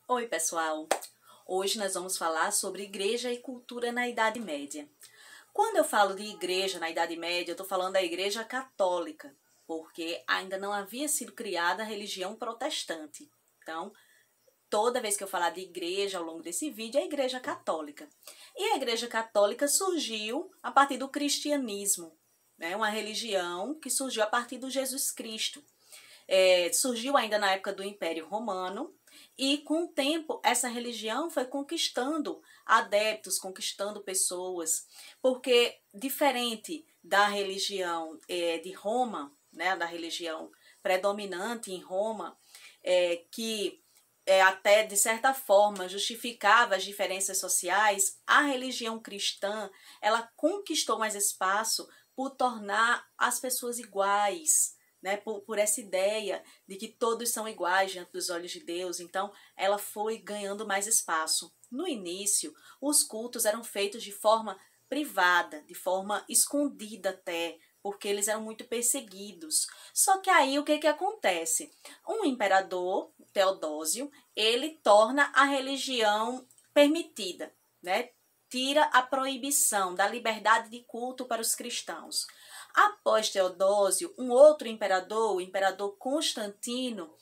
Oi, pessoal! Hoje nós vamos falar sobre igreja e cultura na Idade Média. Quando eu falo de igreja na Idade Média, eu estou falando da Igreja Católica, porque ainda não havia sido criada a religião protestante. Então, toda vez que eu falar de igreja ao longo desse vídeo, é a Igreja Católica. E a Igreja Católica surgiu a partir do cristianismo, né? Uma religião que surgiu a partir do Jesus Cristo. Surgiu ainda na época do Império Romano, e com o tempo essa religião foi conquistando adeptos, conquistando pessoas, porque diferente da religião de Roma, né, da religião predominante em Roma, que até de certa forma justificava as diferenças sociais, a religião cristã ela conquistou mais espaço por tornar as pessoas iguais, né, por essa ideia de que todos são iguais diante dos olhos de Deus. Então ela foi ganhando mais espaço. No início, os cultos eram feitos de forma privada, de forma escondida até, porque eles eram muito perseguidos. Só que aí o que acontece? Um imperador, Teodósio, ele torna a religião permitida, né? Tira a proibição da liberdade de culto para os cristãos. Após Teodósio, um outro imperador, o imperador Constantino,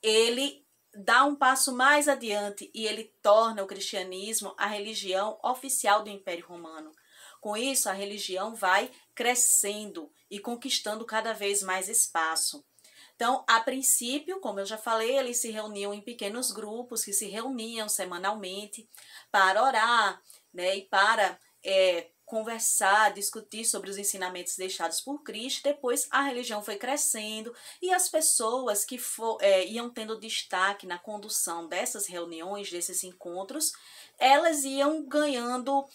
ele dá um passo mais adiante e ele torna o cristianismo a religião oficial do Império Romano. Com isso, a religião vai crescendo e conquistando cada vez mais espaço. Então, a princípio, como eu já falei, eles se reuniam em pequenos grupos que se reuniam semanalmente para orar, né, e para conversar, discutir sobre os ensinamentos deixados por Cristo. Depois a religião foi crescendo e as pessoas que iam tendo destaque na condução dessas reuniões, desses encontros, elas iam ganhando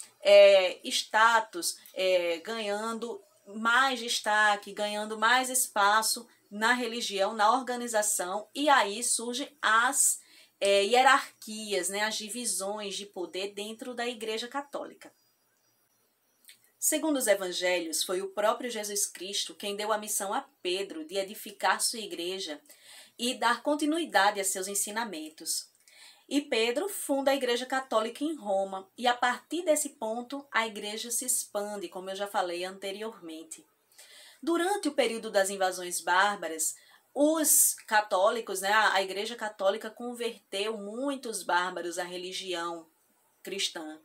status, ganhando mais destaque, ganhando mais espaço na religião, na organização, e aí surgem as hierarquias, né, as divisões de poder dentro da Igreja Católica. Segundo os evangelhos, foi o próprio Jesus Cristo quem deu a missão a Pedro de edificar sua igreja e dar continuidade a seus ensinamentos. E Pedro funda a Igreja Católica em Roma, e a partir desse ponto a igreja se expande, como eu já falei anteriormente. Durante o período das invasões bárbaras, os católicos, né, a Igreja Católica converteu muitos bárbaros à religião cristã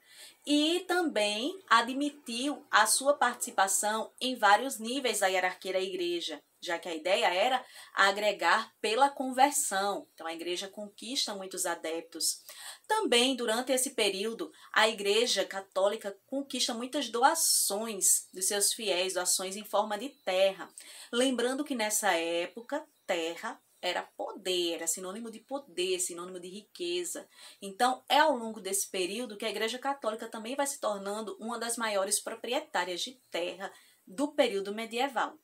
e também admitiu a sua participação em vários níveis da hierarquia da igreja, já que a ideia era agregar pela conversão. Então a igreja conquista muitos adeptos. Também durante esse período, a Igreja Católica conquista muitas doações dos seus fiéis, doações em forma de terra. Lembrando que nessa época, terra era poder, era sinônimo de poder, sinônimo de riqueza. Então, é ao longo desse período que a Igreja Católica também vai se tornando uma das maiores proprietárias de terra do período medieval.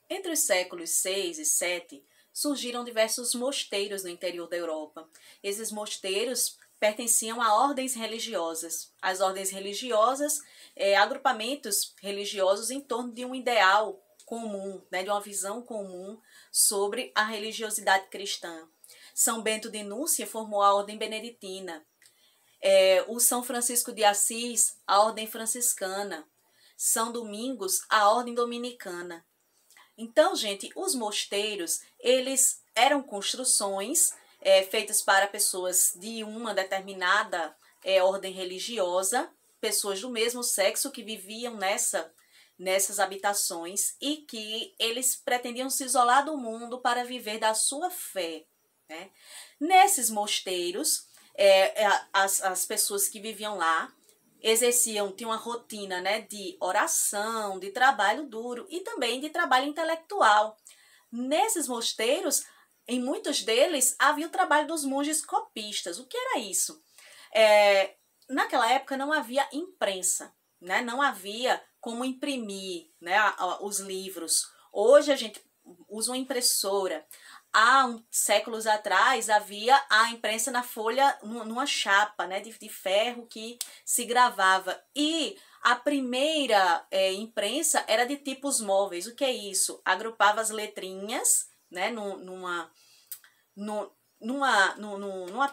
Entre os séculos 6 e 7, surgiram diversos mosteiros no interior da Europa. Esses mosteiros pertenciam a ordens religiosas. As ordens religiosas, agrupamentos religiosos em torno de um ideal comum, né, de uma visão comum sobre a religiosidade cristã. São Bento de Núrcia formou a ordem beneditina. O São Francisco de Assis, a ordem franciscana. São Domingos, a ordem dominicana. Então, gente, os mosteiros, eles eram construções feitas para pessoas de uma determinada ordem religiosa, pessoas do mesmo sexo que viviam nessas habitações e que eles pretendiam se isolar do mundo para viver da sua fé, né? Nesses mosteiros, as pessoas que viviam lá tinham uma rotina, né, de oração, de trabalho duro e também de trabalho intelectual. Nesses mosteiros, em muitos deles, havia o trabalho dos monges copistas. O que era isso? Naquela época não havia imprensa, né? Não havia como imprimir, né, os livros. Hoje a gente usa uma impressora. Há séculos atrás havia a imprensa na folha, numa chapa, né, de ferro que se gravava. E a primeira imprensa era de tipos móveis. O que é isso? Agrupava as letrinhas, né, numa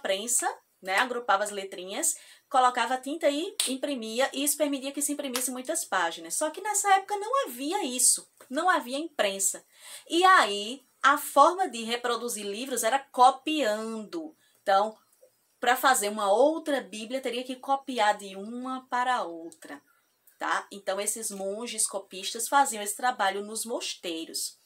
prensa, né? Agrupava as letrinhas, colocava tinta e imprimia, e isso permitia que se imprimisse muitas páginas. Só que nessa época não havia isso, não havia imprensa. E aí, a forma de reproduzir livros era copiando. Então, para fazer uma outra Bíblia, teria que copiar de uma para outra, tá? Então, esses monges copistas faziam esse trabalho nos mosteiros.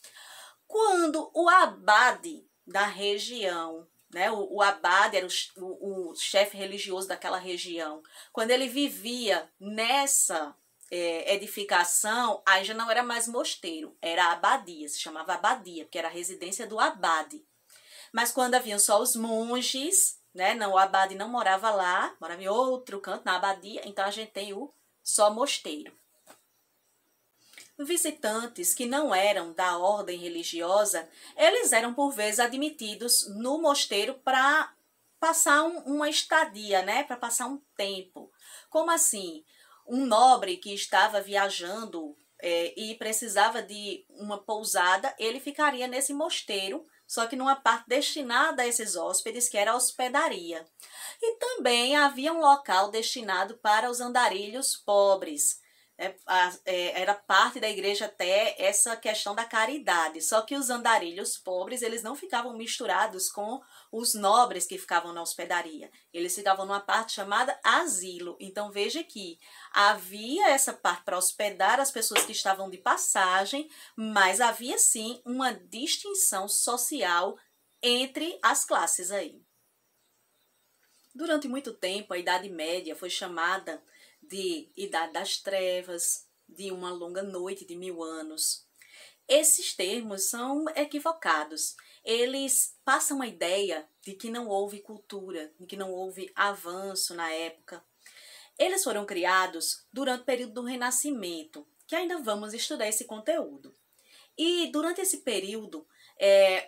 Quando o abade da região, né, o abade era o chefe religioso daquela região, quando ele vivia nessa edificação, aí já não era mais mosteiro, era abadia, se chamava abadia, porque era a residência do abade. Mas quando haviam só os monges, né, não, o abade não morava lá, morava em outro canto, na abadia, então a gente tem o só mosteiro. Visitantes que não eram da ordem religiosa, eles eram por vezes admitidos no mosteiro para passar uma estadia, né? Para passar um tempo. Como assim? Um nobre que estava viajando e precisava de uma pousada, ele ficaria nesse mosteiro, só que numa parte destinada a esses hóspedes, que era a hospedaria. E também havia um local destinado para os andarilhos pobres. Era parte da igreja até essa questão da caridade. Só que os andarilhos pobres, eles não ficavam misturados com os nobres que ficavam na hospedaria. Eles ficavam numa parte chamada asilo. Então, veja que havia essa parte para hospedar as pessoas que estavam de passagem, mas havia sim uma distinção social entre as classes aí. Durante muito tempo, a Idade Média foi chamada de Idade das Trevas, de uma longa noite de 1000 anos. Esses termos são equivocados. Eles passam a ideia de que não houve cultura, de que não houve avanço na época. Eles foram criados durante o período do Renascimento, que ainda vamos estudar esse conteúdo. E durante esse período,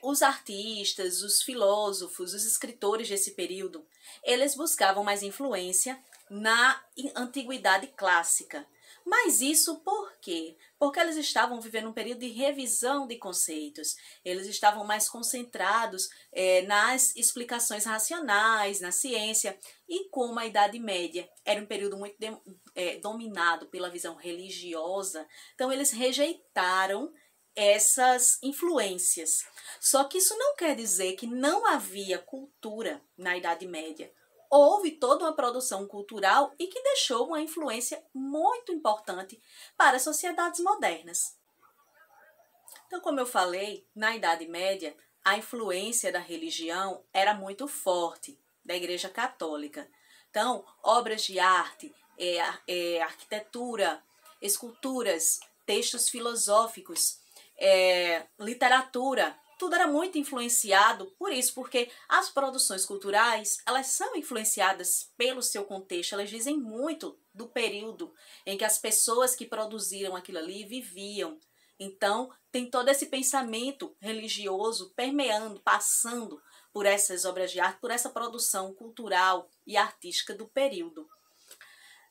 os artistas, os filósofos, os escritores desse período, eles buscavam mais influência na antiguidade clássica. Mas isso por quê? Porque eles estavam vivendo um período de revisão de conceitos. Eles estavam mais concentrados nas explicações racionais, na ciência. E como a Idade Média era um período muito dominado pela visão religiosa, então eles rejeitaram essas influências. Só que isso não quer dizer que não havia cultura na Idade Média. Houve toda uma produção cultural e que deixou uma influência muito importante para as sociedades modernas. Então, como eu falei, na Idade Média, a influência da religião era muito forte, da Igreja Católica. Então, obras de arte, arquitetura, esculturas, textos filosóficos, literatura, tudo era muito influenciado por isso, porque as produções culturais, elas são influenciadas pelo seu contexto, elas dizem muito do período em que as pessoas que produziram aquilo ali viviam. Então, tem todo esse pensamento religioso permeando, passando por essas obras de arte, por essa produção cultural e artística do período.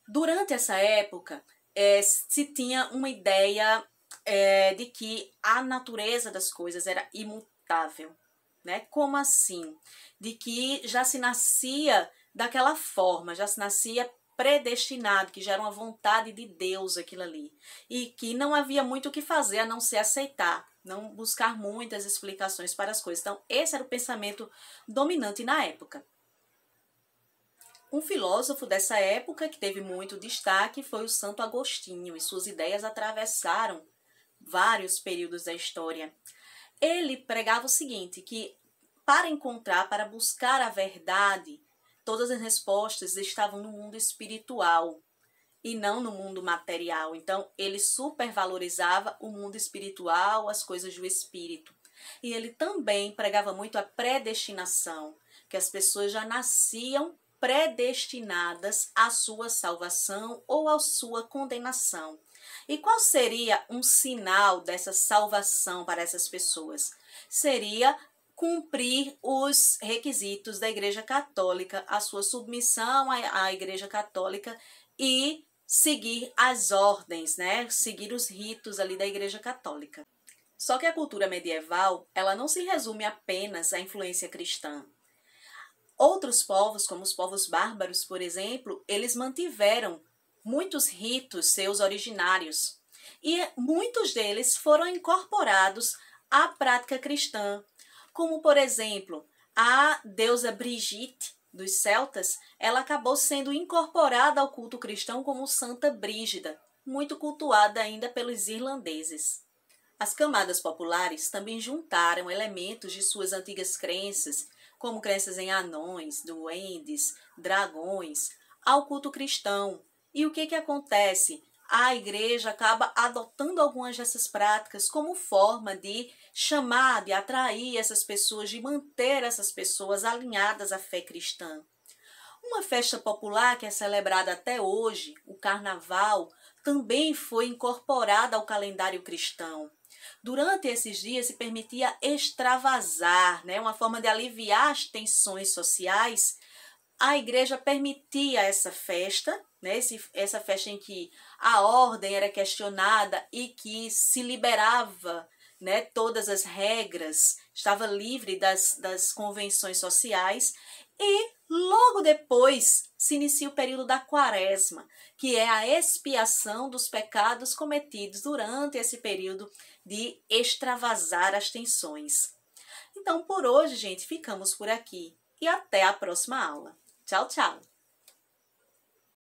Durante essa época, se tinha uma ideia de que a natureza das coisas era imutável, né? Como assim? De que já se nascia daquela forma, já se nascia predestinado, que já era uma vontade de Deus aquilo ali. E que não havia muito o que fazer a não ser aceitar, não buscar muitas explicações para as coisas. Então, esse era o pensamento dominante na época. Um filósofo dessa época que teve muito destaque foi o Santo Agostinho, e suas ideias atravessaram vários períodos da história. Ele pregava o seguinte, que para buscar a verdade, todas as respostas estavam no mundo espiritual e não no mundo material. Então, ele supervalorizava o mundo espiritual, as coisas do espírito. E ele também pregava muito a predestinação, que as pessoas já nasciam predestinadas à sua salvação ou à sua condenação. E qual seria um sinal dessa salvação para essas pessoas? Seria cumprir os requisitos da Igreja Católica, a sua submissão à Igreja Católica e seguir as ordens, né? Seguir os ritos ali da Igreja Católica. Só que a cultura medieval, ela não se resume apenas à influência cristã. Outros povos, como os povos bárbaros, por exemplo, eles mantiveram muitos ritos seus originários e muitos deles foram incorporados à prática cristã, como, por exemplo, a deusa Brigitte dos celtas, ela acabou sendo incorporada ao culto cristão como Santa Brígida, muito cultuada ainda pelos irlandeses. As camadas populares também juntaram elementos de suas antigas crenças, como crenças em anões, duendes, dragões, ao culto cristão. E o que acontece? A igreja acaba adotando algumas dessas práticas como forma de chamar, de atrair essas pessoas, de manter essas pessoas alinhadas à fé cristã. Uma festa popular que é celebrada até hoje, o Carnaval, também foi incorporada ao calendário cristão. Durante esses dias se permitia extravasar, uma forma de aliviar as tensões sociais. A igreja permitia essa festa, essa festa em que a ordem era questionada e que se liberava, todas as regras, estava livre das convenções sociais. E logo depois se inicia o período da quaresma, que é a expiação dos pecados cometidos durante esse período de extravasar as tensões. Então, por hoje, gente, ficamos por aqui e até a próxima aula. Tchau, tchau!